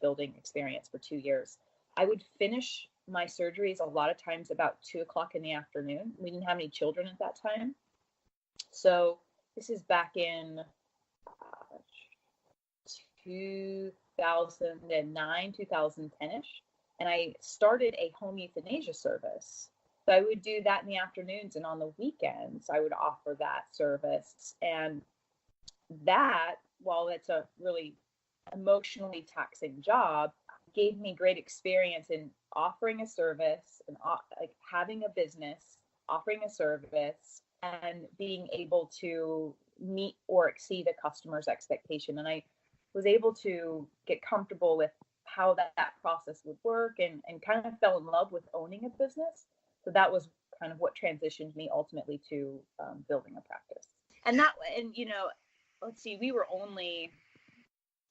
building experience for 2 years. I would finish my surgeries a lot of times about 2:00 in the afternoon. We didn't have any children at that time. So this is back in 2009, 2010-ish. And I started a home euthanasia service. So I would do that in the afternoons, and on the weekends, I would offer that service. And that, while it's a really emotionally taxing job, gave me great experience in offering a service and like having a business, offering a service, and being able to meet or exceed a customer's expectation. And I was able to get comfortable with how that process would work, and kind of fell in love with owning a business. So that was kind of what transitioned me ultimately to building a practice. And let's see,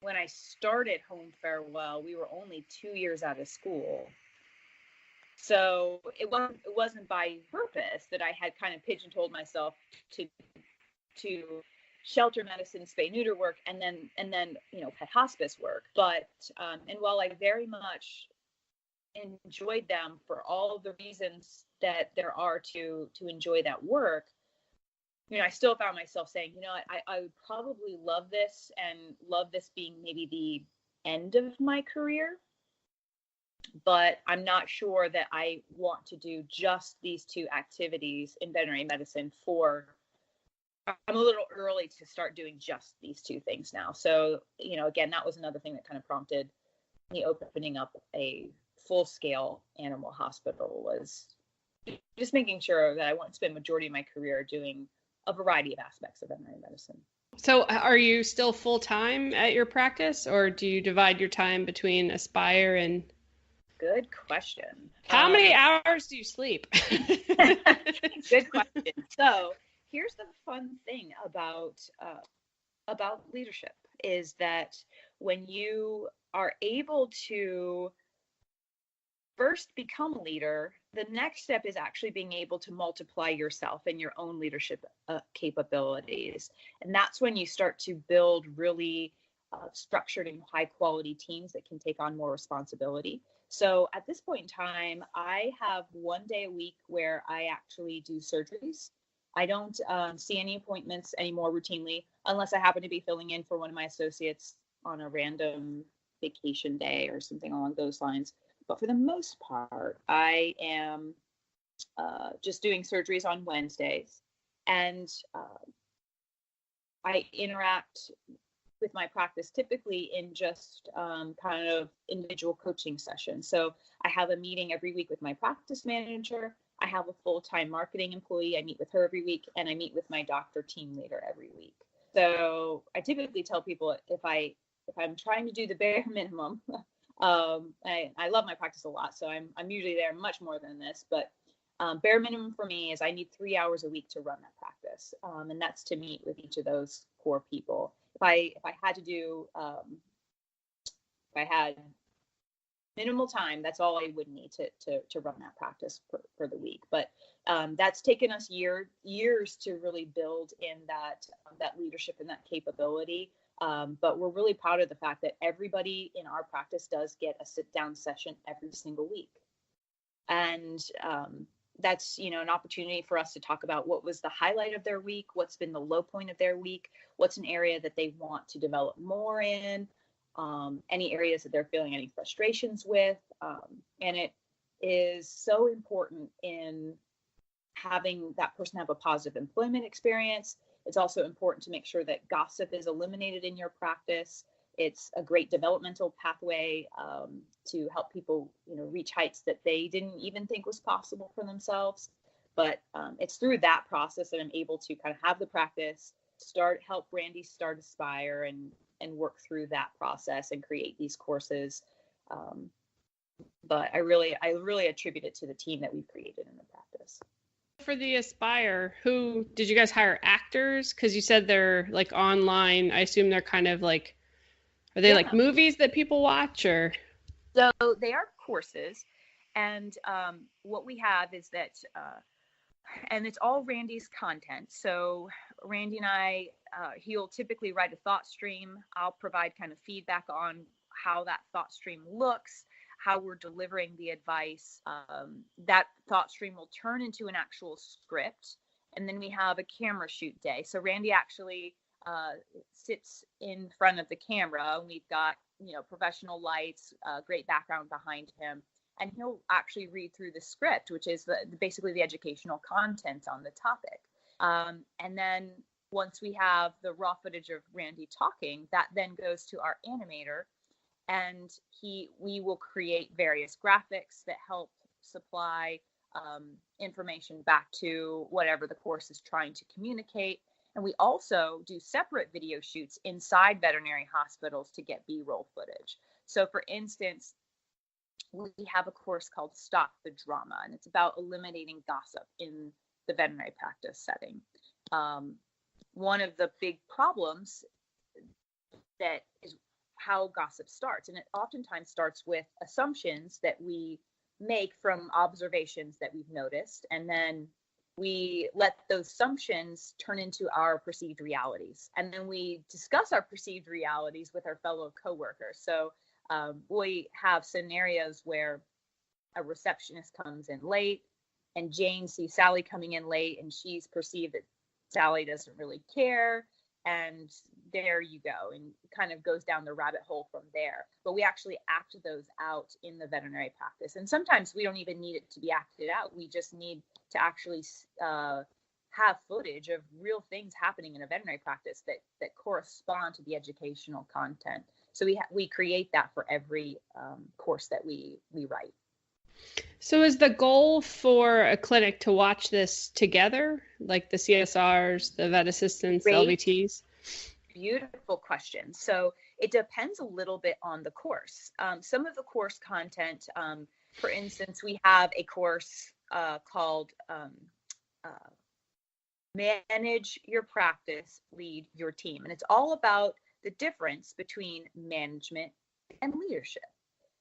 when I started Home Farewell, we were only 2 years out of school. So it wasn't by purpose that I had kind of pigeonholed myself to shelter medicine, spay neuter work, and then pet hospice work. But and while I very much enjoyed them for all of the reasons that there are to enjoy that work, I still found myself saying, I would probably love this being maybe the end of my career, but I'm not sure that I want to do just these two activities in veterinary medicine I'm a little early to start doing just these two things now. So, again, that was another thing that kind of prompted me opening up a full-scale animal hospital, was just making sure that I want to spend majority of my career doing a variety of aspects of veterinary medicine. So are you still full-time at your practice, or do you divide your time between Aspire and... Good question. How many hours do you sleep? Good question. So here's the fun thing about leadership, is that when you are able to first become a leader, the next step is actually being able to multiply yourself and your own leadership capabilities. And that's when you start to build really structured and high quality teams that can take on more responsibility. So at this point in time, I have 1 day a week where I actually do surgeries. I don't see any appointments anymore routinely, unless I happen to be filling in for one of my associates on a random vacation day or something along those lines. But for the most part, I am just doing surgeries on Wednesdays. And I interact with my practice typically in just kind of individual coaching sessions. So I have a meeting every week with my practice manager. I have a full-time marketing employee. I meet with her every week, and I meet with my doctor team leader every week. So I typically tell people if I'm trying to do the bare minimum, I love my practice a lot, so I'm usually there much more than this, but bare minimum for me is I need 3 hours a week to run that practice, and that's to meet with each of those core people. If I had minimal time, that's all I would need to run that practice for the week. But that's taken us years to really build in that leadership and that capability. But we're really proud of the fact that everybody in our practice does get a sit-down session every single week. And that's, an opportunity for us to talk about what was the highlight of their week, what's been the low point of their week, what's an area that they want to develop more in, any areas that they're feeling any frustrations with. And it is so important in having that person have a positive employment experience. It's also important to make sure that gossip is eliminated in your practice. It's a great developmental pathway to help people, reach heights that they didn't even think was possible for themselves. But it's through that process that I'm able to kind of have the practice, help Brandy start Aspire and work through that process and create these courses. But I really attribute it to the team that we've created in the practice. For the Aspire, who did you guys hire? Actors? Because you said they're like online. I assume they're kind of like, are they like movies that people watch, or? So they are courses, and what we have is that, and it's all Randy's content. So Randy and I, he'll typically write a thought stream. I'll provide kind of feedback on how that thought stream looks, how we're delivering the advice. That thought stream will turn into an actual script. And then we have a camera shoot day. So Randy actually sits in front of the camera. We've got, professional lights, great background behind him. And he'll actually read through the script, which is basically the educational content on the topic. And then once we have the raw footage of Randy talking, that then goes to our animator, and we will create various graphics that help supply information back to whatever the course is trying to communicate. And we also do separate video shoots inside veterinary hospitals to get B-roll footage. So for instance, we have a course called Stop the Drama, and it's about eliminating gossip in the veterinary practice setting. One of the big problems that is how gossip starts, and it oftentimes starts with assumptions that we make from observations that we've noticed, and then we let those assumptions turn into our perceived realities, and then we discuss our perceived realities with our fellow coworkers. So we have scenarios where a receptionist comes in late, and Jane sees Sally coming in late, and she's perceived that Sally doesn't really care, and there you go, and kind of goes down the rabbit hole from there. But we actually act those out in the veterinary practice, and sometimes we don't even need it to be acted out. We just need to actually have footage of real things happening in a veterinary practice that correspond to the educational content. So we create that for every course that we write. So is the goal for a clinic to watch this together, like the CSRs, the vet assistants, the LVTs? Beautiful question. So it depends a little bit on the course. Some of the course content, for instance, we have a course called Manage Your Practice, Lead Your Team. And it's all about the difference between management and leadership.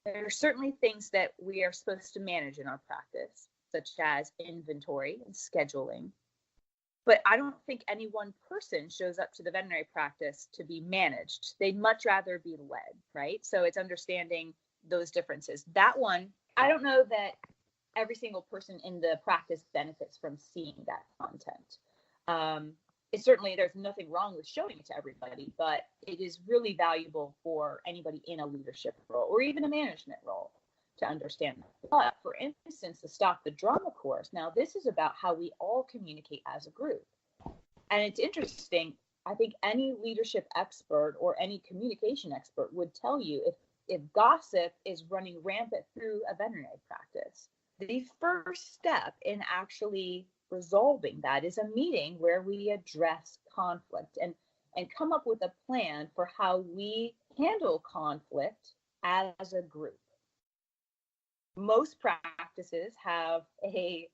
There are certainly things that we are supposed to manage in our practice, such as inventory and scheduling. But I don't think any one person shows up to the veterinary practice to be managed. They'd much rather be led, right? So it's understanding those differences. That one, I don't know that every single person in the practice benefits from seeing that content. It's certainly, there's nothing wrong with showing it to everybody, but it is really valuable for anybody in a leadership role or even a management role to understand that. But for instance, the Stop the Drama course, now this is about how we all communicate as a group. And it's interesting, I think any leadership expert or any communication expert would tell you if gossip is running rampant through a veterinary practice, the first step in actually resolving that is a meeting where we address conflict and come up with a plan for how we handle conflict as a group. Most practices have a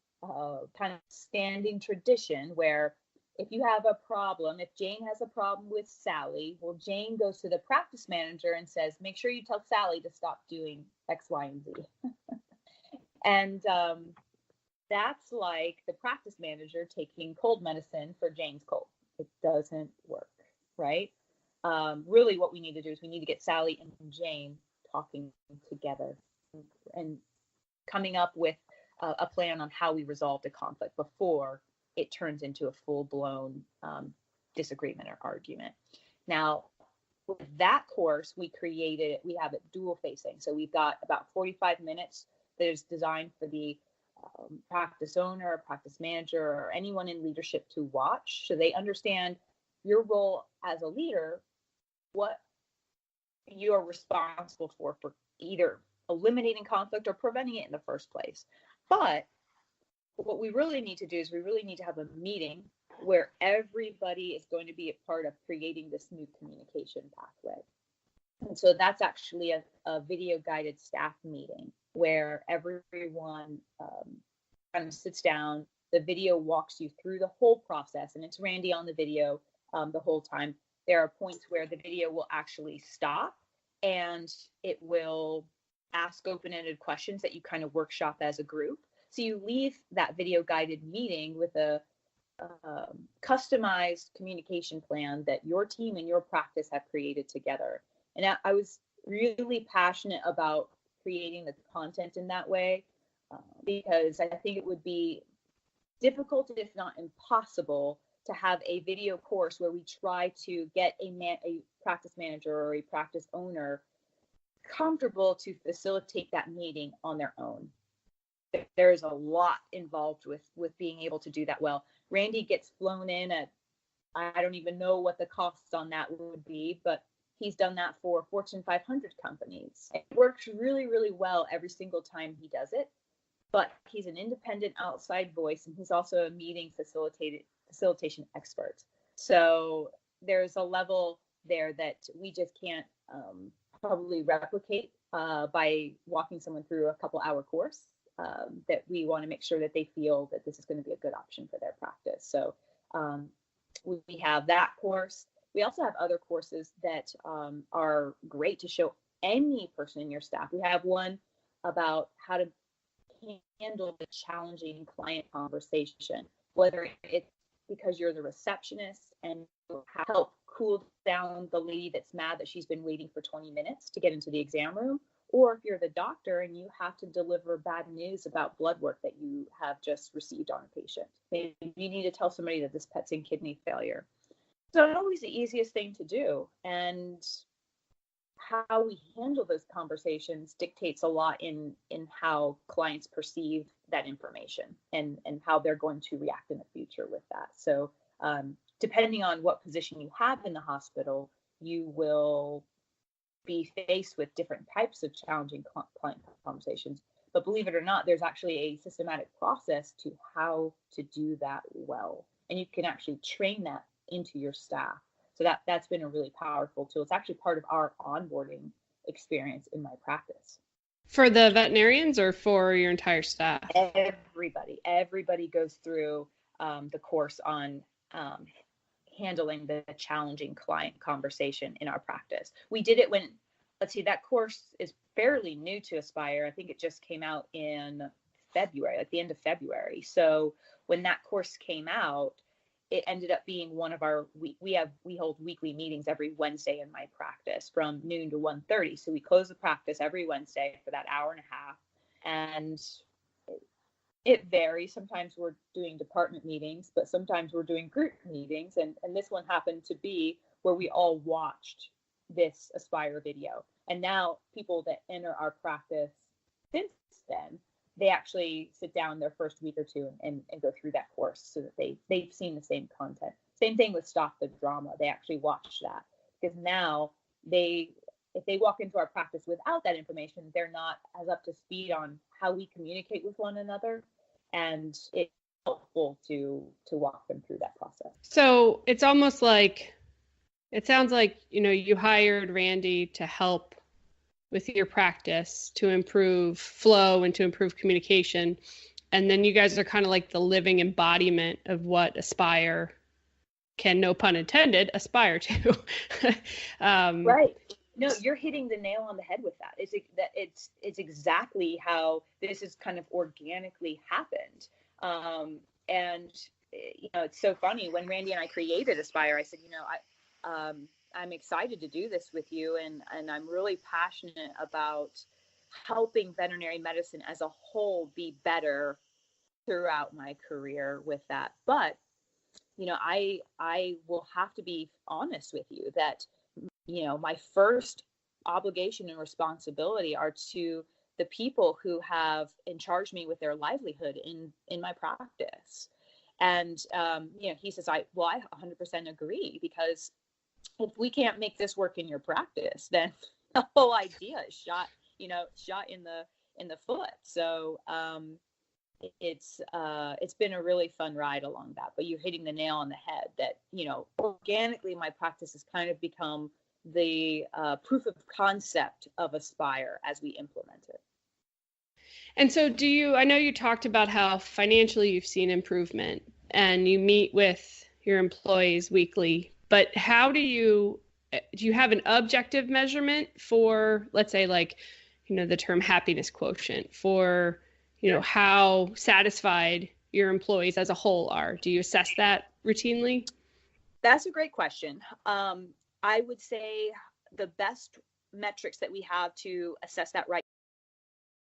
kind of standing tradition where if you have a problem, if Jane has a problem with Sally, well, Jane goes to the practice manager and says, make sure you tell Sally to stop doing X, Y, and Z. And that's like the practice manager taking cold medicine for Jane's cold. It doesn't work, right? Really what we need to do is we need to get Sally and Jane talking together and coming up with a plan on how we resolve the conflict before it turns into a full-blown disagreement or argument. Now, with that course, we have it dual facing. So we've got about 45 minutes that is designed for the practice owner, practice manager, or anyone in leadership to watch, so they understand your role as a leader, what you are responsible for either eliminating conflict or preventing it in the first place. But what we really need to do is we really need to have a meeting where everybody is going to be a part of creating this new communication pathway. And so that's actually a video guided staff meeting where everyone kind of sits down. The video walks you through the whole process, and it's Randy on the video the whole time. There are points where the video will actually stop and it will ask open-ended questions that you kind of workshop as a group. So you leave that video guided meeting with a customized communication plan that your team and your practice have created together. And I was really passionate about creating the content in that way, because I think it would be difficult, if not impossible, to have a video course where we try to get a practice manager or a practice owner comfortable to facilitate that meeting on their own. There's a lot involved with being able to do that well. Randy gets flown in at, I don't even know what the costs on that would be, but he's done that for Fortune 500 companies. It works really, really well every single time he does it, but he's an independent outside voice, and he's also a meeting facilitation expert. So there's a level there that we just can't probably replicate by walking someone through a couple-hour course. That we want to make sure that they feel that this is going to be a good option for their practice. So we have that course. We also have other courses that are great to show any person in your staff. We have one about how to handle the challenging client conversation, whether it's because you're the receptionist and help cool down the lady that's mad that she's been waiting for 20 minutes to get into the exam room, or if you're the doctor and you have to deliver bad news about blood work that you have just received on a patient. Maybe you need to tell somebody that this pet's in kidney failure. So it's always the easiest thing to do. And how we handle those conversations dictates a lot in how clients perceive that information and how they're going to react in the future with that. So depending on what position you have in the hospital, you will be faced with different types of challenging client conversations. But believe it or not, there's actually a systematic process to how to do that well. And you can actually train that into your staff. So that's been a really powerful tool. It's actually part of our onboarding experience in my practice. For the veterinarians or for your entire staff? Everybody goes through the course on handling the challenging client conversation in our practice. We did it when, let's see, that course is fairly new to Aspire. I think it just came out in February, at the end of February. So when that course came out, it ended up being one of our, we hold weekly meetings every Wednesday in my practice from noon to 1:30. So we close the practice every Wednesday for that hour and a half. And it varies. Sometimes we're doing department meetings, but sometimes we're doing group meetings. And this one happened to be where we all watched this Aspire video. And now people that enter our practice since then, they actually sit down their first week or two and go through that course so that they've seen the same content. Same thing with Stop the Drama. They actually watch that because now if they walk into our practice without that information, they're not as up to speed on how we communicate with one another. And it's helpful to walk them through that process. So it's almost like, it sounds like, you hired Randy to help with your practice to improve flow and to improve communication. And then you guys are kind of like the living embodiment of what Aspire can, no pun intended, aspire to. Right. No, you're hitting the nail on the head with that. It's exactly how this has kind of organically happened. And it's so funny when Randy and I created Aspire, I said, I'm excited to do this with you. And I'm really passionate about helping veterinary medicine as a whole be better throughout my career with that. But, I will have to be honest with you that, my first obligation and responsibility are to the people who have charged me with their livelihood in my practice. And, he says, I 100% agree, because if we can't make this work in your practice, then the whole idea is shot in the foot. So it's been a really fun ride along that. But you're hitting the nail on the head that, organically my practice has kind of become the proof of concept of Aspire as we implement it. And so I know you talked about how financially you've seen improvement and you meet with your employees weekly, but how do you have an objective measurement for, let's say, like, the term happiness quotient for, Sure. how satisfied your employees as a whole are? Do you assess that routinely? That's a great question. I would say the best metrics that we have to assess that right